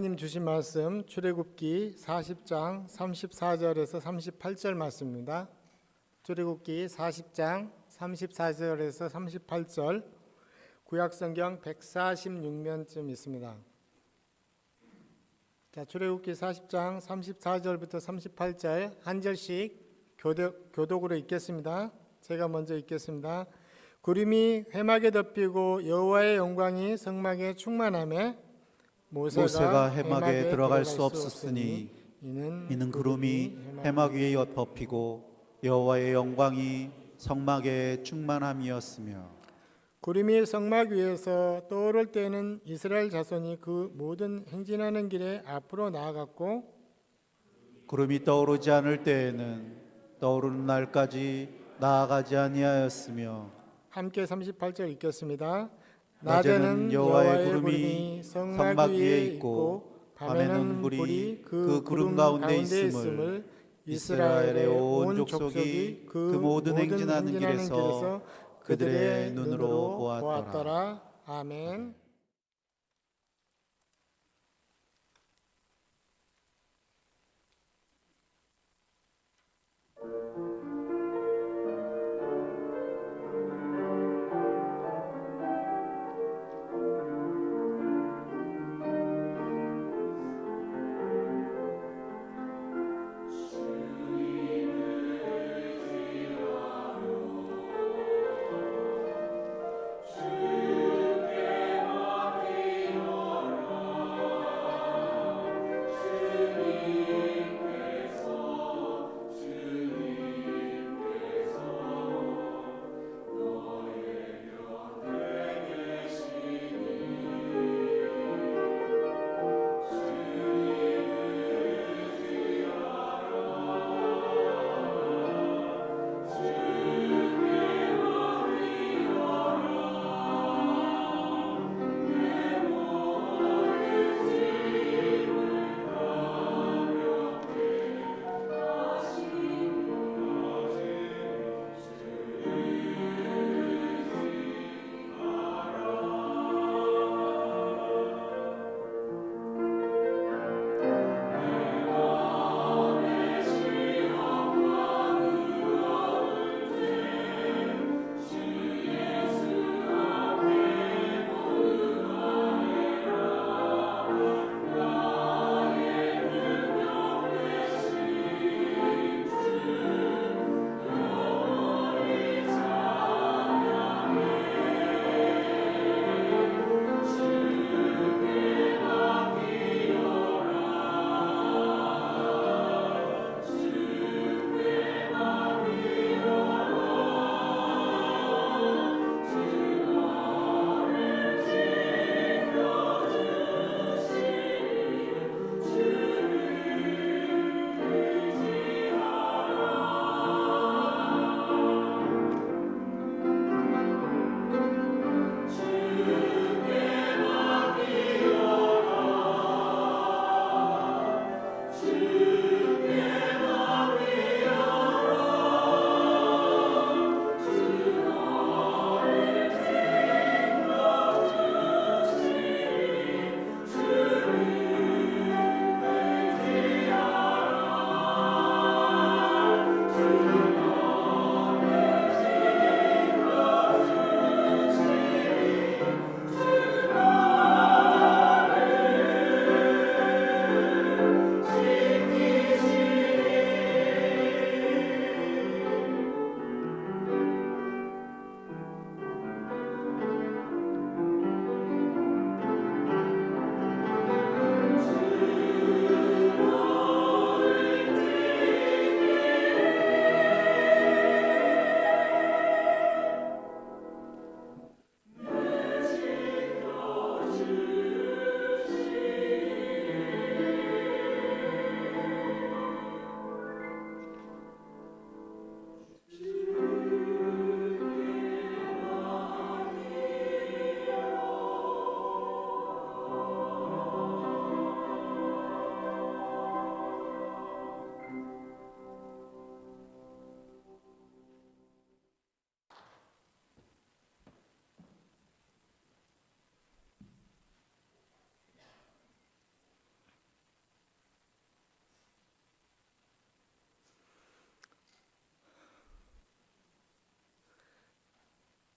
하나님 주신 말씀 출애굽기 40장 34절에서 38절 말씀입니다. 출애굽기 40장 34절에서 38절 구약성경 146면쯤 있습니다. 자, 출애굽기 40장 34절부터 38절 한 절씩 교독으로 읽겠습니다. 제가 먼저 읽겠습니다. 구름이 회막에 덮이고 여호와의 영광이 성막에 충만하며 모세가 회막에 들어갈 수 없었으니 이는 구름이 회막 위에 덮이고 여호와의 영광이 성막에 충만함이었으며 구름이 성막 위에서 떠오를 때는 이스라엘 자손이 그 모든 행진하는 길에 앞으로 나아갔고 구름이 떠오르지 않을 때에는 떠오르는 날까지 나아가지 아니하였으며 함께 38절 읽겠습니다. 낮에는 여호와의 구름이 성막 위에 있고 밤에는 불이 그 구름 가운데 있음을 이스라엘의 온 족속이 그 모든 행진하는 길에서 그들의 눈으로 보았더라. 아멘.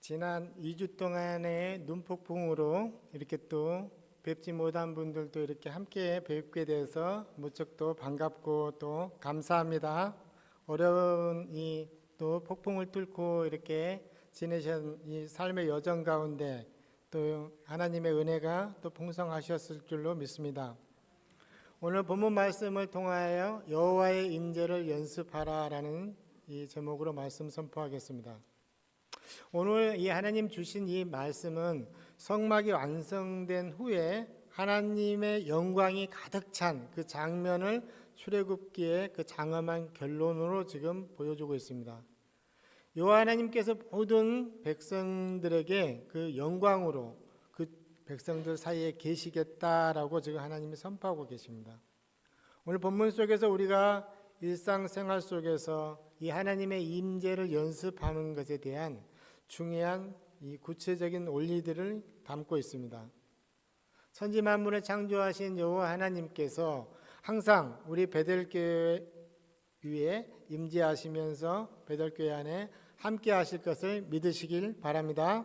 지난 2주 동안의 눈폭풍으로 이렇게 또 뵙지 못한 분들도 이렇게 함께 뵙게 돼서 무척 또 반갑고 또 감사합니다. 어려운 이 또 폭풍을 뚫고 이렇게 지내신 이 삶의 여정 가운데 또 하나님의 은혜가 또 풍성하셨을 줄로 믿습니다. 오늘 본문 말씀을 통하여 여호와의 임재를 연습하라라는 이 제목으로 말씀 선포하겠습니다. 오늘 이 하나님 주신 이 말씀은 성막이 완성된 후에 하나님의 영광이 가득 찬 그 장면을 출애굽기의 그 장엄한 결론으로 지금 보여주고 있습니다. 여호와 하나님께서 모든 백성들에게 그 영광으로 그 백성들 사이에 계시겠다라고 지금 하나님이 선포하고 계십니다. 오늘 본문 속에서 우리가 일상생활 속에서 이 하나님의 임재를 연습하는 것에 대한 중요한 이 구체적인 원리들을 담고 있습니다. 천지 만물을 창조하신 여호와 하나님께서 항상 우리 베델교회 위에 임재하시면서 베델교회 안에 함께 하실 것을 믿으시길 바랍니다.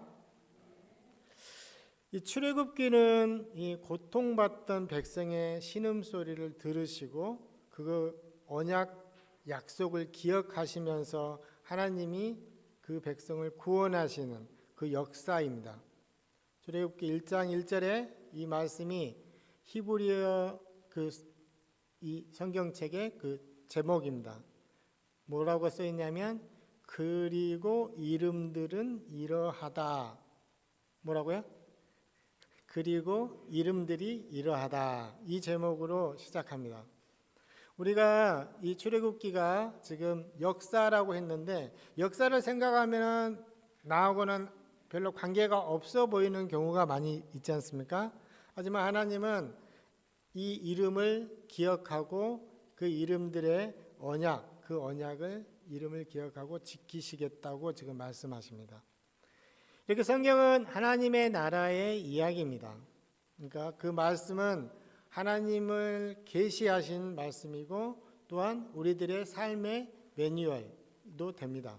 이 출애굽기는 이 고통받던 백성의 신음소리를 들으시고 그 언약 약속을 기억하시면서 하나님이 그 백성을 구원하시는 그 역사입니다. 출애굽기 1장 1절에 이 말씀이 히브리어 이 성경책의 그 제목입니다. 뭐라고 써 있냐면 그리고 이름들은 이러하다. 뭐라고요? 그리고 이름들이 이러하다. 이 제목으로 시작합니다. 우리가 이 출애굽기가 지금 역사라고 했는데 역사를 생각하면 나하고는 별로 관계가 없어 보이는 경우가 많이 있지 않습니까? 하지만 하나님은 이 이름을 기억하고 그 이름들의 언약, 그 언약을 이름을 기억하고 지키시겠다고 지금 말씀하십니다. 이렇게 성경은 하나님의 나라의 이야기입니다. 그러니까 그 말씀은 하나님을 계시하신 말씀이고 또한 우리들의 삶의 매뉴얼도 됩니다.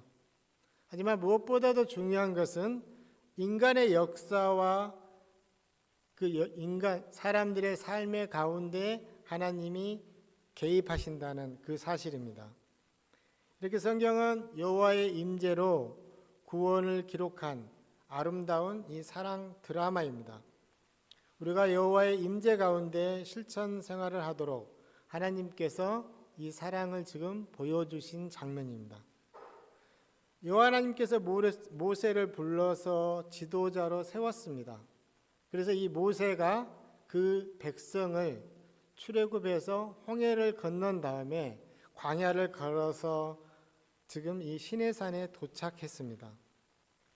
하지만 무엇보다도 중요한 것은 인간의 역사와 그 인간 사람들의 삶의 가운데 하나님이 개입하신다는 그 사실입니다. 이렇게 성경은 여호와의 임재로 구원을 기록한 아름다운 이 사랑 드라마입니다. 우리가 여호와의 임재 가운데 실천 생활을 하도록 하나님께서 이 사랑을 지금 보여주신 장면입니다. 여호와 하나님께서 모세를 불러서 지도자로 세웠습니다. 그래서 이 모세가 그 백성을 출애굽에서 홍해를 건넌 다음에 광야를 걸어서 지금 이 시내산에 도착했습니다.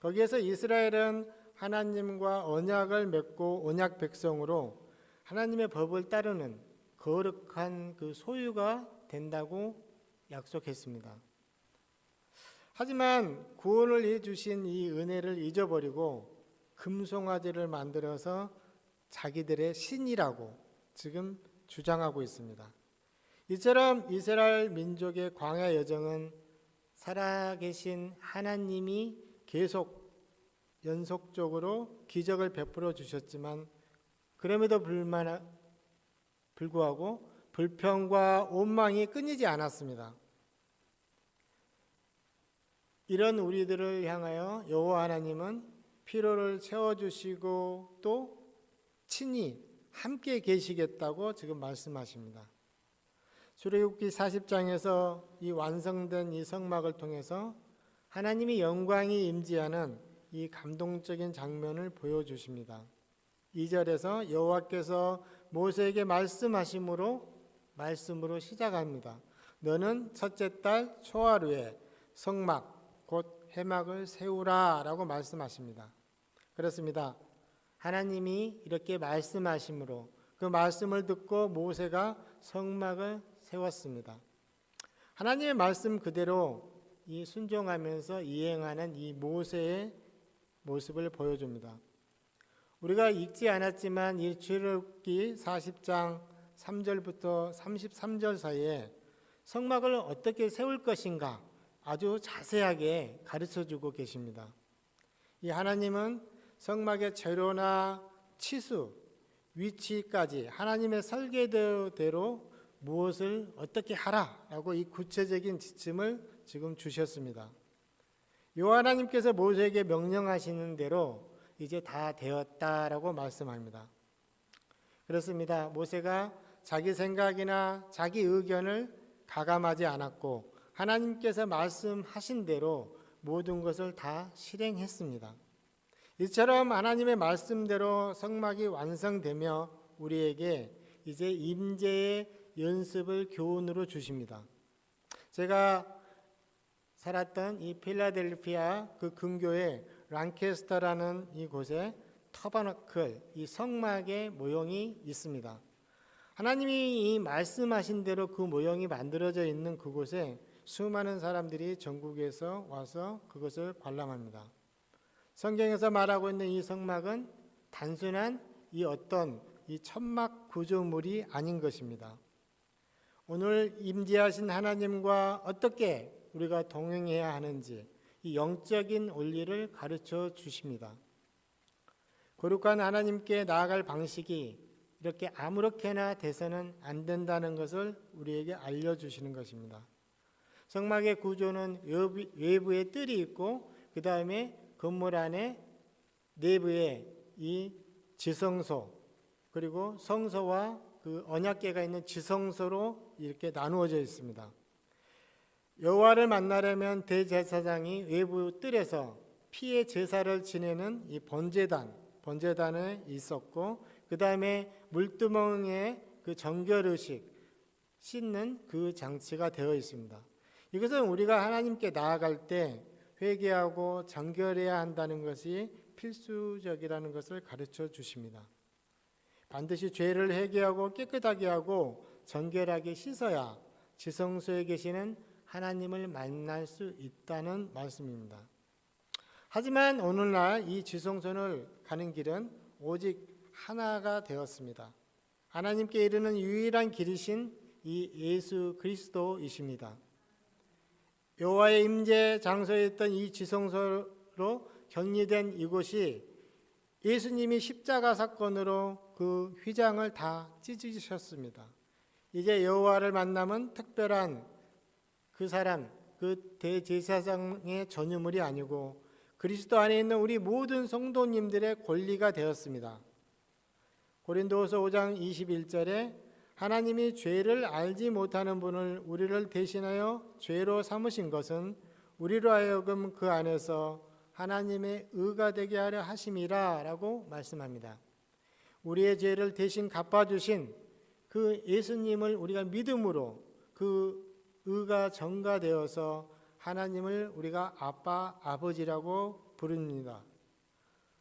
거기에서 이스라엘은 하나님과 언약을 맺고 언약 백성으로 하나님의 법을 따르는 거룩한 그 소유가 된다고 약속했습니다. 하지만 구원을 해주신 이 은혜를 잊어버리고 금송아지를 만들어서 자기들의 신이라고 지금 주장하고 있습니다. 이처럼 이스라엘 민족의 광야 여정은 살아계신 하나님이 계속 연속적으로 기적을 베풀어 주셨지만 그럼에도 불구하고 불평과 원망이 끊이지 않았습니다. 이런 우리들을 향하여 여호와 하나님은 피로를 채워주시고 또 친히 함께 계시겠다고 지금 말씀하십니다. 출애굽기 40장에서 이 완성된 이 성막을 통해서 하나님의 영광이 임재하는 이 감동적인 장면을 보여주십니다. 2절에서 여호와께서 모세에게 말씀으로 시작합니다. 너는 첫째 달 초하루에 성막 곧 회막을 세우라 라고 말씀하십니다. 그렇습니다. 하나님이 이렇게 말씀하심으로 그 말씀을 듣고 모세가 성막을 세웠습니다. 하나님의 말씀 그대로 이 순종하면서 이행하는 이 모세의 모습을 보여줍니다. 우리가 읽지 않았지만 이 출애굽기 40장 3절부터 33절 사이에 성막을 어떻게 세울 것인가 아주 자세하게 가르쳐주고 계십니다. 이 하나님은 성막의 재료나 치수, 위치까지 하나님의 설계대로 무엇을 어떻게 하라라고 이 구체적인 지침을 지금 주셨습니다. 여호와 하나님께서 모세에게 명령하시는 대로 이제 다 되었다라고 말씀합니다. 그렇습니다. 모세가 자기 생각이나 자기 의견을 가감하지 않았고 하나님께서 말씀하신 대로 모든 것을 다 실행했습니다. 이처럼 하나님의 말씀대로 성막이 완성되며 우리에게 이제 임재의 연습을 교훈으로 주십니다. 제가 살았던 이 필라델피아 그 근교의 란캐스터라는 이곳에 터버너클, 이 성막의 모형이 있습니다. 하나님이 이 말씀하신 대로 그 모형이 만들어져 있는 그곳에 수많은 사람들이 전국에서 와서 그것을 관람합니다. 성경에서 말하고 있는 이 성막은 단순한 이 어떤 이 천막 구조물이 아닌 것입니다. 오늘 임재하신 하나님과 어떻게 우리가 동행해야 하는지 이 영적인 원리를 가르쳐 주십니다. 거룩한 하나님께 나아갈 방식이 이렇게 아무렇게나 돼서는 안 된다는 것을 우리에게 알려주시는 것입니다. 성막의 구조는 외부에 뜰이 있고 그 다음에 건물 안에 내부에 이 지성소 그리고 성소와 그 언약궤가 있는 지성소로 이렇게 나누어져 있습니다. 여호와를 만나려면 대제사장이 외부 뜰에서 피의 제사를 지내는 이 번제단에 있었고 그 다음에 물두멍에 그 정결의식 씻는 그 장치가 되어 있습니다. 이것은 우리가 하나님께 나아갈 때 회개하고 정결해야 한다는 것이 필수적이라는 것을 가르쳐 주십니다. 반드시 죄를 회개하고 깨끗하게 하고 정결하게 씻어야 지성소에 계시는 하나님을 만날 수 있다는 말씀입니다. 하지만 오늘날 이 지성소를 가는 길은 오직 하나가 되었습니다. 하나님께 이르는 유일한 길이신 이 예수 그리스도이십니다. 여호와의 임재 장소에 있던 이 지성소로 격리된 이곳이 예수님이 십자가 사건으로 그 휘장을 다 찢으셨습니다. 이제 여호와를 만나면 특별한 그 사람, 그 대제사장의 전유물이 아니고 그리스도 안에 있는 우리 모든 성도님들의 권리가 되었습니다. 고린도후서 5장 21절에 하나님이 죄를 알지 못하는 분을 우리를 대신하여 죄로 삼으신 것은 우리로 하여금 그 안에서 하나님의 의가 되게 하려 하심이라 라고 말씀합니다. 우리의 죄를 대신 갚아주신 그 예수님을 우리가 믿음으로 그 의가 전가되어서 하나님을 우리가 아빠, 아버지라고 부릅니다.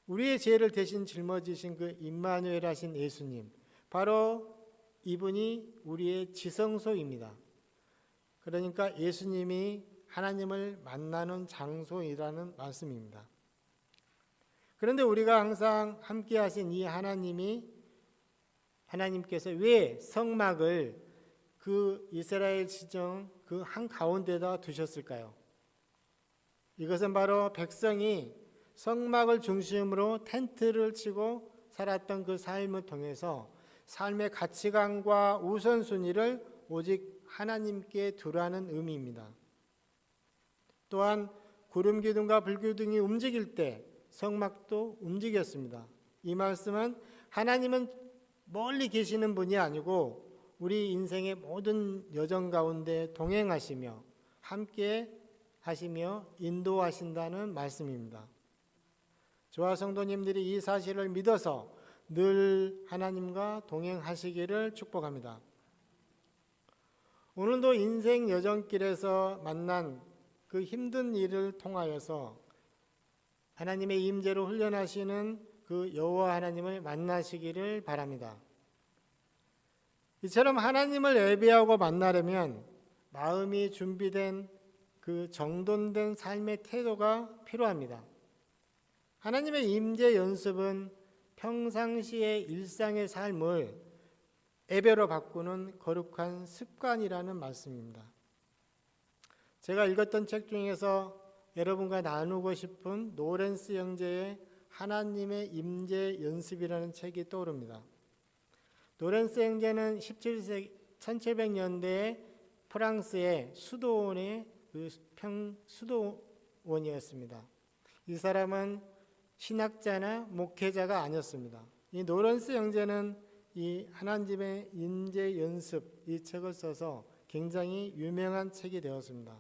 우리의 죄를 대신 짊어지신 그 임마누엘 하신 예수님, 바로 이분이 우리의 지성소입니다. 그러니까 예수님이 하나님을 만나는 장소이라는 말씀입니다. 그런데 우리가 항상 함께 하신 이 하나님께서 왜 성막을 그 이스라엘 지정 그 한가운데다 두셨을까요? 이것은 바로 백성이 성막을 중심으로 텐트를 치고 살았던 그 삶을 통해서 삶의 가치관과 우선순위를 오직 하나님께 두라는 의미입니다. 또한 구름 기둥과 불 기둥이 움직일 때 성막도 움직였습니다. 이 말씀은 하나님은 멀리 계시는 분이 아니고 우리 인생의 모든 여정 가운데 동행하시며 함께 하시며 인도하신다는 말씀입니다. 저와 성도님들이 이 사실을 믿어서 늘 하나님과 동행하시기를 축복합니다. 오늘도 인생 여정길에서 만난 그 힘든 일을 통하여서 하나님의 임재로 훈련하시는 그 여호와 하나님을 만나시기를 바랍니다. 이처럼 하나님을 예배하고 만나려면 마음이 준비된 그 정돈된 삶의 태도가 필요합니다. 하나님의 임재 연습은 평상시의 일상의 삶을 예배로 바꾸는 거룩한 습관이라는 말씀입니다. 제가 읽었던 책 중에서 여러분과 나누고 싶은 노렌스 형제의 하나님의 임재 연습이라는 책이 떠오릅니다. 노렌스 형제는 17세기 1700년대에 프랑스의 수도원의 수도원이었습니다. 이 사람은 신학자나 목회자가 아니었습니다. 이 노렌스 형제는 이 하나님의 임재 연습 이 책을 써서 굉장히 유명한 책이 되었습니다.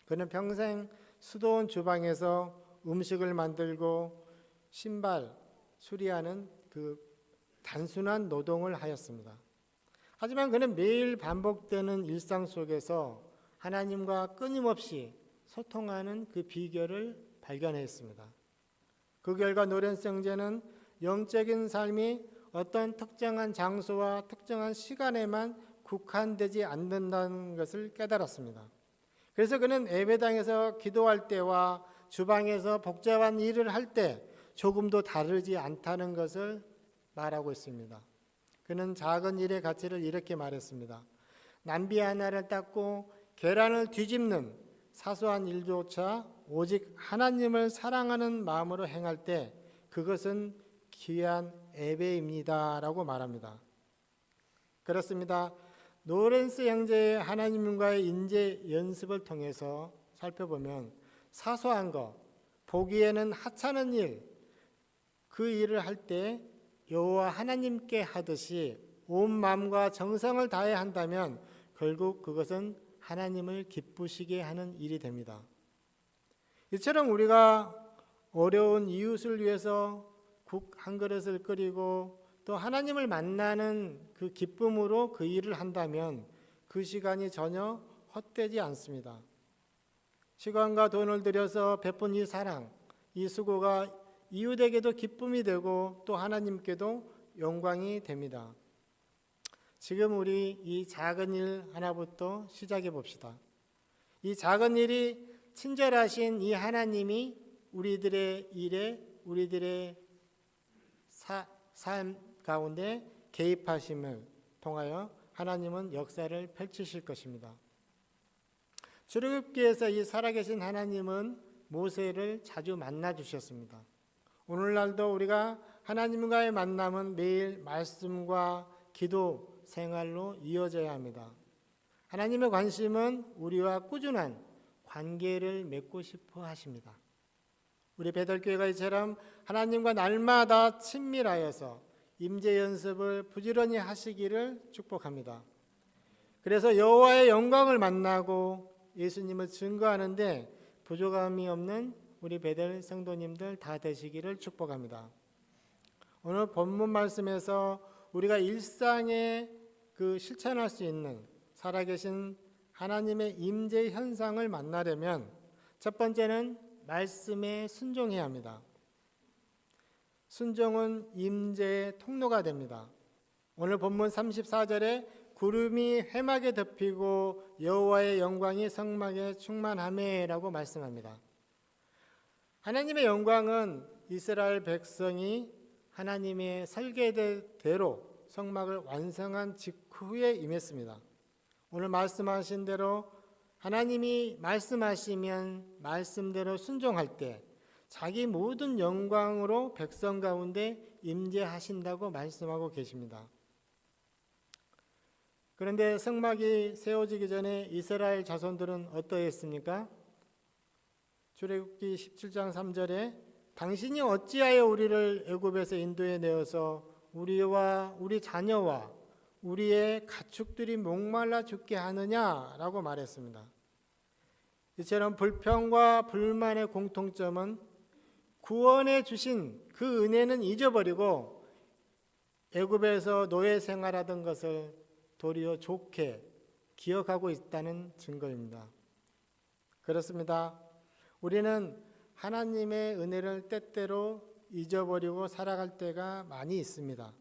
그는 평생 수도원 주방에서 음식을 만들고 신발 수리하는 그 단순한 노동을 하였습니다. 하지만 그는 매일 반복되는 일상 속에서 하나님과 끊임없이 소통하는 그 비결을 발견했습니다. 그 결과 노렌스 형제는 영적인 삶이 어떤 특정한 장소와 특정한 시간에만 국한되지 않는다는 것을 깨달았습니다. 그래서 그는 예배당에서 기도할 때와 주방에서 복잡한 일을 할 때 조금도 다르지 않다는 것을 말하고 있습니다. 그는 작은 일의 가치를 이렇게 말했습니다. 남비 하나를 닦고 계란을 뒤집는 사소한 일조차 오직 하나님을 사랑하는 마음으로 행할 때 그것은 귀한 예배입니다 라고 말합니다. 그렇습니다. 노렌스 형제의 하나님과의 인재 연습을 통해서 살펴보면 사소한 것, 보기에는 하찮은 일, 그 일을 할 때 여호와 하나님께 하듯이 온 마음과 정성을 다해 한다면 결국 그것은 하나님을 기쁘시게 하는 일이 됩니다. 이처럼 우리가 어려운 이웃을 위해서 국 한 그릇을 끓이고 또 하나님을 만나는 그 기쁨으로 그 일을 한다면 그 시간이 전혀 헛되지 않습니다. 시간과 돈을 들여서 베푼 이 사랑, 이 수고가 이웃에게도 기쁨이 되고 또 하나님께도 영광이 됩니다. 지금 우리 이 작은 일 하나부터 시작해 봅시다. 이 작은 일이 친절하신 이 하나님이 우리들의 일에 우리들의 삶 가운데 개입하심을 통하여 하나님은 역사를 펼치실 것입니다. 출애굽기에서 이 살아계신 하나님은 모세를 자주 만나 주셨습니다. 오늘날도 우리가 하나님과의 만남은 매일 말씀과 기도 생활로 이어져야 합니다. 하나님의 관심은 우리와 꾸준한 관계를 맺고 싶어 하십니다. 우리 베들교회가 이처럼 하나님과 날마다 친밀하여서 임재 연습을 부지런히 하시기를 축복합니다. 그래서 여호와의 영광을 만나고 예수님을 증거하는데 부족함이 없는 우리 베들 성도님들 다 되시기를 축복합니다. 오늘 본문 말씀에서 우리가 일상에 그 실천할 수 있는 살아계신 하나님의 임재 현상을 만나려면 첫 번째는 말씀에 순종해야 합니다. 순종은 임재의 통로가 됩니다. 오늘 본문 34절에 구름이 회막에 덮이고 여호와의 영광이 성막에 충만하매라고 말씀합니다. 하나님의 영광은 이스라엘 백성이 하나님의 설계대로 성막을 완성한 직후에 임했습니다. 오늘 말씀하신 대로 하나님이 말씀하시면 말씀대로 순종할 때 자기 모든 영광으로 백성 가운데 임재하신다고 말씀하고 계십니다. 그런데 성막이 세워지기 전에 이스라엘 자손들은 어떠했습니까? 출애굽기 17장 3절에 당신이 어찌하여 우리를 애굽에서 인도해 내어서 우리와 우리 자녀와 우리의 가축들이 목말라 죽게 하느냐라고 말했습니다. 이처럼 불평과 불만의 공통점은 구원해 주신 그 은혜는 잊어버리고 애굽에서 노예 생활하던 것을 도리어 좋게 기억하고 있다는 증거입니다. 그렇습니다. 우리는 하나님의 은혜를 때때로 잊어버리고 살아갈 때가 많이 있습니다.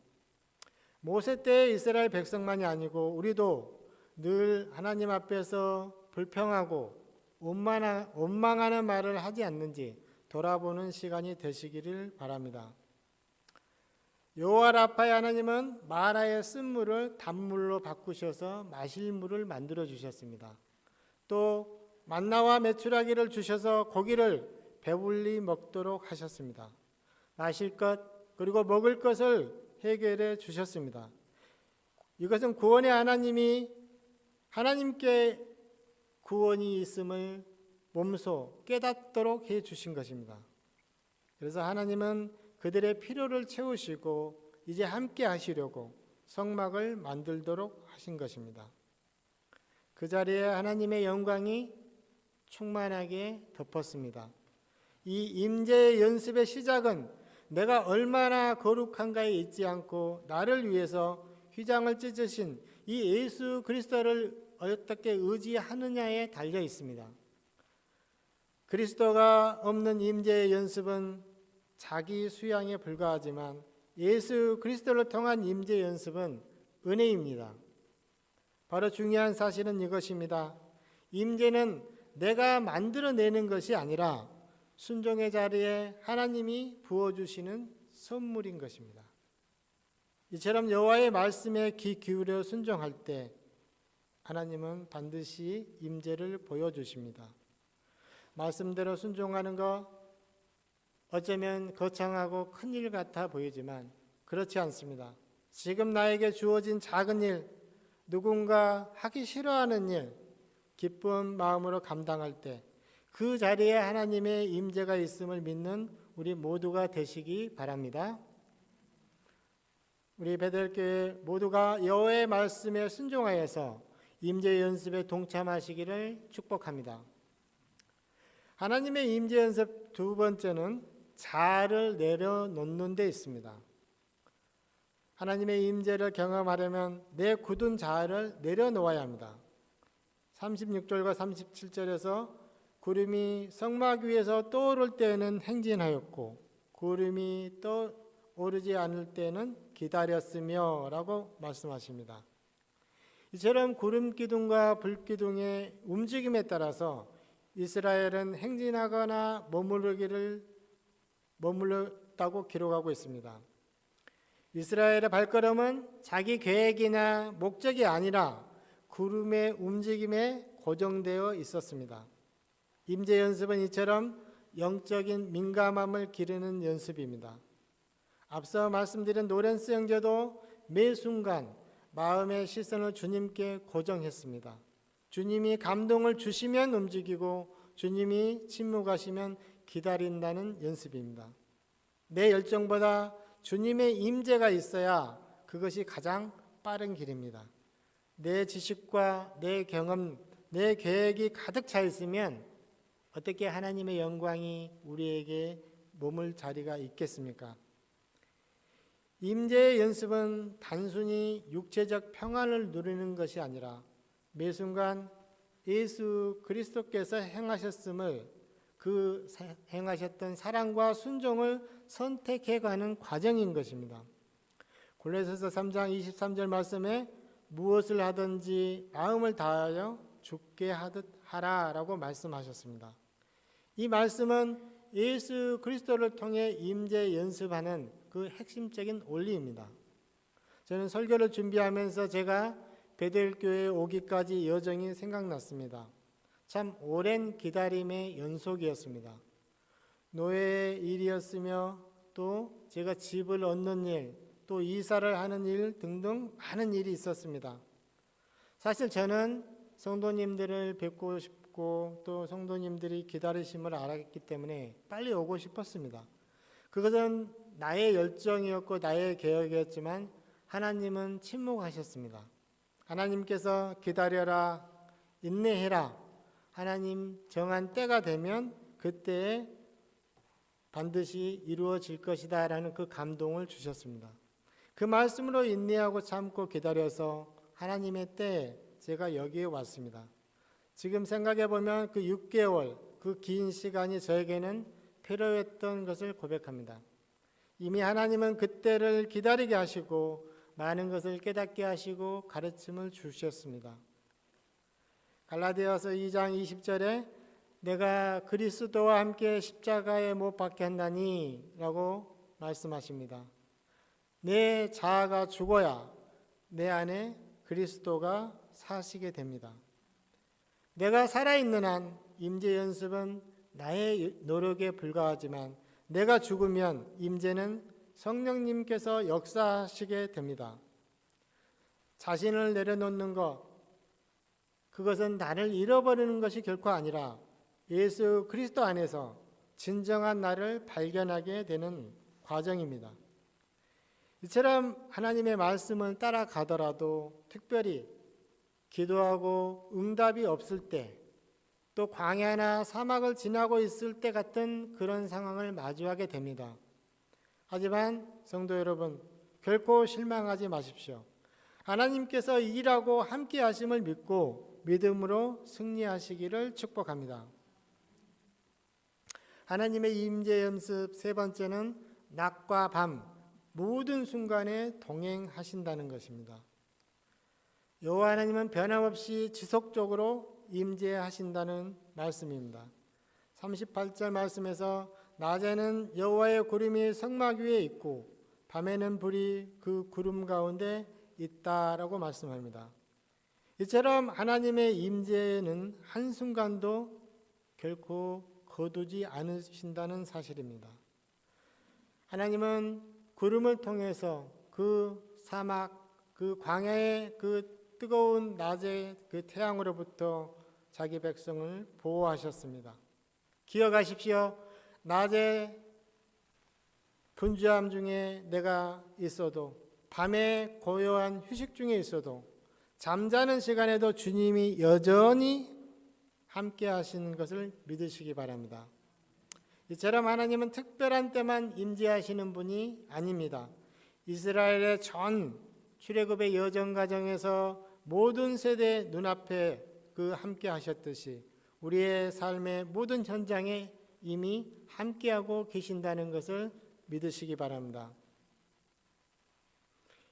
모세 때의 이스라엘 백성만이 아니고 우리도 늘 하나님 앞에서 불평하고 원망하는 말을 하지 않는지 돌아보는 시간이 되시기를 바랍니다. 여호와 라파의 하나님은 마라의 쓴물을 단물로 바꾸셔서 마실 물을 만들어 주셨습니다. 또 만나와 메추라기를 주셔서 고기를 배불리 먹도록 하셨습니다. 마실 것 그리고 먹을 것을 해결해 주셨습니다. 이것은 구원의 하나님이 하나님께 구원이 있음을 몸소 깨닫도록 해 주신 것입니다. 그래서 하나님은 그들의 필요를 채우시고 이제 함께 하시려고 성막을 만들도록 하신 것입니다. 그 자리에 하나님의 영광이 충만하게 덮었습니다. 이 임재의 연습의 시작은 내가 얼마나 거룩한가에 있지 않고 나를 위해서 휘장을 찢으신 이 예수 그리스도를 어떻게 의지하느냐에 달려 있습니다. 그리스도가 없는 임재의 연습은 자기 수양에 불과하지만 예수 그리스도를 통한 임재 연습은 은혜입니다. 바로 중요한 사실은 이것입니다. 임재는 내가 만들어내는 것이 아니라 순종의 자리에 하나님이 부어주시는 선물인 것입니다. 이처럼 여호와의 말씀에 귀 기울여 순종할 때 하나님은 반드시 임재를 보여주십니다. 말씀대로 순종하는 것 어쩌면 거창하고 큰 일 같아 보이지만 그렇지 않습니다. 지금 나에게 주어진 작은 일, 누군가 하기 싫어하는 일, 기쁜 마음으로 감당할 때 그 자리에 하나님의 임재가 있음을 믿는 우리 모두가 되시기 바랍니다. 우리 베델교회 모두가 여호와의 말씀에 순종하여서 임재 연습에 동참하시기를 축복합니다. 하나님의 임재 연습 두 번째는 자아를 내려놓는 데 있습니다. 하나님의 임재를 경험하려면 내 굳은 자아를 내려놓아야 합니다. 36절과 37절에서 구름이 성막 위에서 떠오를 때에는 행진하였고 구름이 떠오르지 않을 때는 기다렸으며 라고 말씀하십니다. 이처럼 구름 기둥과 불 기둥의 움직임에 따라서 이스라엘은 행진하거나 머물렀다고 기록하고 있습니다. 이스라엘의 발걸음은 자기 계획이나 목적이 아니라 구름의 움직임에 고정되어 있었습니다. 임재 연습은 이처럼 영적인 민감함을 기르는 연습입니다. 앞서 말씀드린 노렌스 형제도 매 순간 마음의 시선을 주님께 고정했습니다. 주님이 감동을 주시면 움직이고 주님이 침묵하시면 기다린다는 연습입니다. 내 열정보다 주님의 임재가 있어야 그것이 가장 빠른 길입니다. 내 지식과 내 경험, 내 계획이 가득 차 있으면 어떻게 하나님의 영광이 우리에게 머물 자리가 있겠습니까? 임재의 연습은 단순히 육체적 평안을 누리는 것이 아니라 매 순간 예수 그리스도께서 행하셨음을 그 행하셨던 사랑과 순종을 선택해가는 과정인 것입니다. 골로새서 3장 23절 말씀에 무엇을 하든지 마음을 다하여 주께 하듯 하라라고 말씀하셨습니다. 이 말씀은 예수 그리스도를 통해 임재 연습하는 그 핵심적인 원리입니다. 저는 설교를 준비하면서 제가 베델교회에 오기까지 여정이 생각났습니다. 참 오랜 기다림의 연속이었습니다. 노예의 일이었으며 또 제가 집을 얻는 일, 또 이사를 하는 일 등등 많은 일이 있었습니다. 사실 저는 성도님들을 뵙고 싶고 또 성도님들이 기다리심을 알았기 때문에 빨리 오고 싶었습니다. 그것은 나의 열정이었고 나의 계획이었지만 하나님은 침묵하셨습니다. 하나님께서 기다려라, 인내해라. 하나님 정한 때가 되면 그때에 반드시 이루어질 것이다 라는 그 감동을 주셨습니다. 그 말씀으로 인내하고 참고 기다려서 하나님의 때에 제가 여기에 왔습니다. 지금 생각해 보면 그 6개월, 그 긴 시간이 저에게는 필요했던 것을 고백합니다. 이미 하나님은 그때를 기다리게 하시고 많은 것을 깨닫게 하시고 가르침을 주셨습니다. 갈라디아서 2장 20절에 내가 그리스도와 함께 십자가에 못 박게 한다니 라고 말씀하십니다. 내 자아가 죽어야 내 안에 그리스도가 사시게 됩니다. 내가 살아있는 한 임재 연습은 나의 노력에 불과하지만 내가 죽으면 임재는 성령님께서 역사하시게 됩니다. 자신을 내려놓는 것, 그것은 나를 잃어버리는 것이 결코 아니라 예수 그리스도 안에서 진정한 나를 발견하게 되는 과정입니다. 이처럼 하나님의 말씀을 따라가더라도 특별히 기도하고 응답이 없을 때, 또 광야나 사막을 지나고 있을 때 같은 그런 상황을 마주하게 됩니다. 하지만 성도 여러분, 결코 실망하지 마십시오. 하나님께서 일하고 함께 하심을 믿고 믿음으로 승리하시기를 축복합니다. 하나님의 임재 연습 세 번째는 낮과 밤 모든 순간에 동행하신다는 것입니다. 여호와 하나님은 변함없이 지속적으로 임재하신다는 말씀입니다. 38절 말씀에서 낮에는 여호와의 구름이 성막 위에 있고 밤에는 불이 그 구름 가운데 있다라고 말씀합니다. 이처럼 하나님의 임재는 한순간도 결코 거두지 않으신다는 사실입니다. 하나님은 구름을 통해서 그 사막, 그 광야의 그 뜨거운 낮의 그 태양으로부터 자기 백성을 보호하셨습니다. 기억하십시오. 낮에 분주함 중에 내가 있어도, 밤에 고요한 휴식 중에 있어도, 잠자는 시간에도 주님이 여전히 함께 하시는 것을 믿으시기 바랍니다. 이처럼 하나님은 특별한 때만 임재하시는 분이 아닙니다. 이스라엘의 전 출애굽의 여정 과정에서 모든 세대 눈앞에 그 함께 하셨듯이 우리의 삶의 모든 현장에 이미 함께하고 계신다는 것을 믿으시기 바랍니다.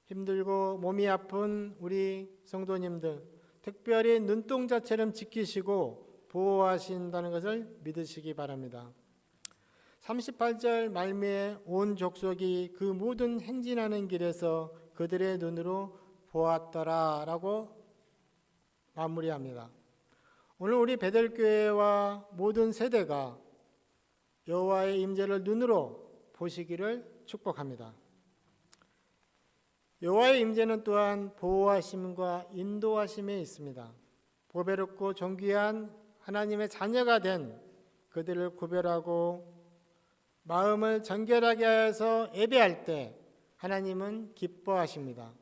힘들고 몸이 아픈 우리 성도님들, 특별히 눈동자처럼 지키시고 보호하신다는 것을 믿으시기 바랍니다. 38절 말미에 온 족속이 그 모든 행진하는 길에서 그들의 눈으로 보았더라라고 마무리합니다. 오늘 우리 베델교회와 모든 세대가 여호와의 임재를 눈으로 보시기를 축복합니다. 여호와의 임재는 또한 보호하심과 인도하심에 있습니다. 보배롭고 존귀한 하나님의 자녀가 된 그들을 구별하고 마음을 정결하게 하여서 예배할 때 하나님은 기뻐하십니다.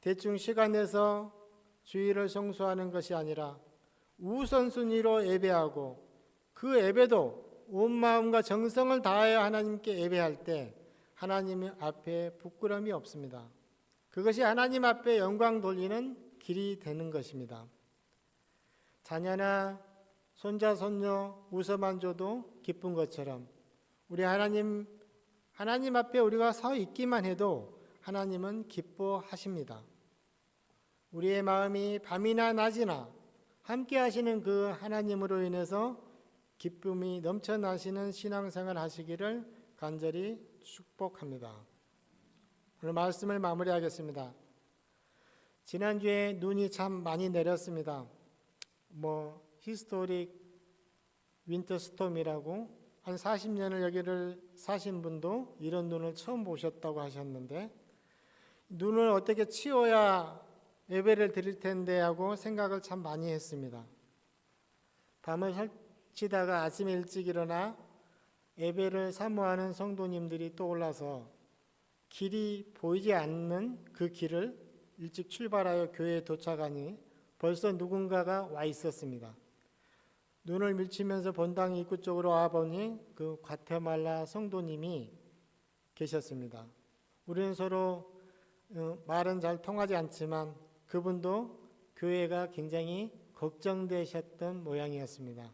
대충 시간 내서 주일을 성수하는 것이 아니라 우선순위로 예배하고 그 예배도 온 마음과 정성을 다하여 하나님께 예배할 때 하나님 앞에 부끄러움이 없습니다. 그것이 하나님 앞에 영광 돌리는 길이 되는 것입니다. 자녀나 손자 손녀 웃어만 줘도 기쁜 것처럼 우리 하나님 앞에 우리가 서 있기만 해도 하나님은 기뻐하십니다. 우리의 마음이 밤이나 낮이나 함께 하시는 그 하나님으로 인해서 기쁨이 넘쳐나시는 신앙생활 하시기를 간절히 축복합니다. 오늘 말씀을 마무리하겠습니다. 지난주에 눈이 참 많이 내렸습니다. 히스토릭 윈터스톰이라고 한 40년을 여기를 사신 분도 이런 눈을 처음 보셨다고 하셨는데 눈을 어떻게 치워야 예배를 드릴 텐데 하고 생각을 참 많이 했습니다. 밤을 설치다가 아침에 일찍 일어나 예배를 사모하는 성도님들이 떠올라서 길이 보이지 않는 그 길을 일찍 출발하여 교회에 도착하니 벌써 누군가가 와 있었습니다. 눈을 밀치면서 본당 입구 쪽으로 와보니 그 과테말라 성도님이 계셨습니다. 우리는 서로 말은 잘 통하지 않지만 그분도 교회가 굉장히 걱정되셨던 모양이었습니다.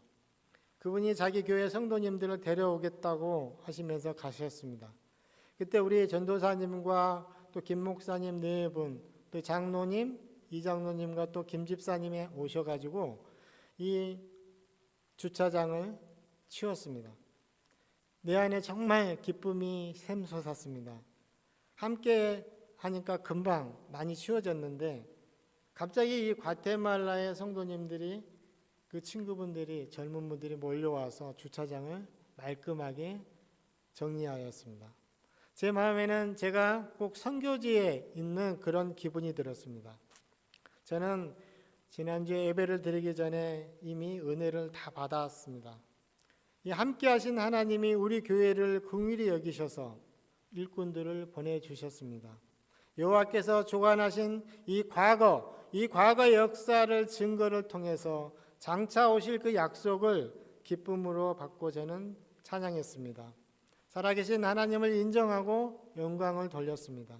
그분이 자기 교회 성도님들을 데려오겠다고 하시면서 가셨습니다. 그때 우리 전도사님과 또 김 목사님 네 분, 또 장로님, 이장로님과 또 김 집사님이 오셔가지고 이 주차장을 치웠습니다. 내 안에 정말 기쁨이 샘솟았습니다. 함께 하니까 금방 많이 치워졌는데 갑자기 이 과테말라의 성도님들이 그 친구분들이 젊은 분들이 몰려와서 주차장을 말끔하게 정리하였습니다. 제 마음에는 제가 꼭 선교지에 있는 그런 기분이 들었습니다. 저는 지난주에 예배를 드리기 전에 이미 은혜를 다 받았습니다. 이 함께 하신 하나님이 우리 교회를 긍휼히 여기셔서 일꾼들을 보내주셨습니다. 여호와께서 주관하신 이 과거 역사를 증거를 통해서 장차 오실 그 약속을 기쁨으로 받고 저는 찬양했습니다. 살아계신 하나님을 인정하고 영광을 돌렸습니다.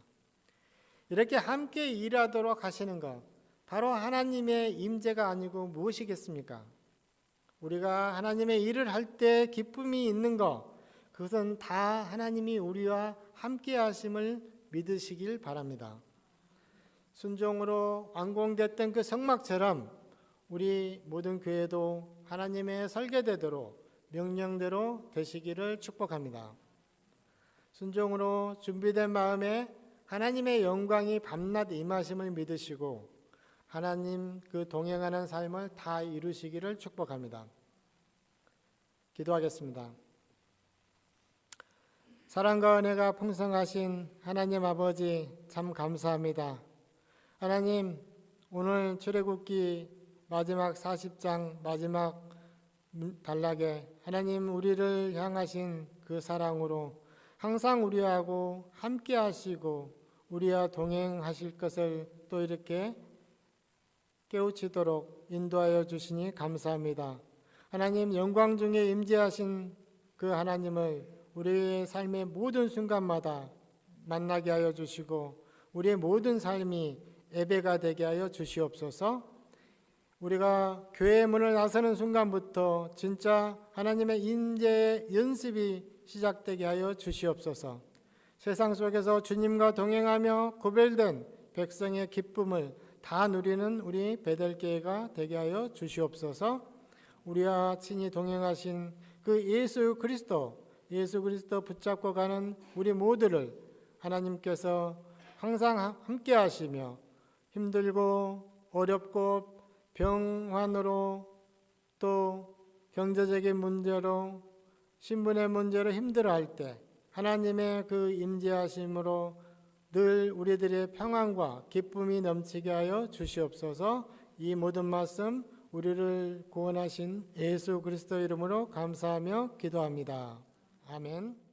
이렇게 함께 일하도록 하시는 것, 바로 하나님의 임재가 아니고 무엇이겠습니까? 우리가 하나님의 일을 할 때 기쁨이 있는 것, 그것은 다 하나님이 우리와 함께 하심을 믿으시길 바랍니다. 순종으로 완공됐던 그 성막처럼 우리 모든 교회도 하나님의 설계대로 명령대로 되시기를 축복합니다. 순종으로 준비된 마음에 하나님의 영광이 밤낮 임하심을 믿으시고 하나님 그 동행하는 삶을 다 이루시기를 축복합니다. 기도하겠습니다. 사랑과 은혜가 풍성하신 하나님 아버지 참 감사합니다. 하나님, 오늘 출애굽기 마지막 40장 마지막 단락에 하나님 우리를 향하신 그 사랑으로 항상 우리하고 함께 하시고 우리와 동행하실 것을 또 이렇게 깨우치도록 인도하여 주시니 감사합니다. 하나님, 영광 중에 임재하신 그 하나님을 우리의 삶의 모든 순간마다 만나게 하여 주시고 우리의 모든 삶이 예배가 되게 하여 주시옵소서. 우리가 교회의 문을 나서는 순간부터 진짜 하나님의 임재의 연습이 시작되게 하여 주시옵소서. 세상 속에서 주님과 동행하며 구별된 백성의 기쁨을 다 누리는 우리 베델교회가 되게 하여 주시옵소서. 우리와 친히 동행하신 그 예수 그리스도 붙잡고 가는 우리 모두를 하나님께서 항상 함께 하시며 힘들고 어렵고 병환으로 또 경제적인 문제로 신분의 문제로 힘들어할 때 하나님의 그 임재하심으로 늘 우리들의 평안과 기쁨이 넘치게 하여 주시옵소서. 이 모든 말씀 우리를 구원하신 예수 그리스도 이름으로 감사하며 기도합니다. 아멘.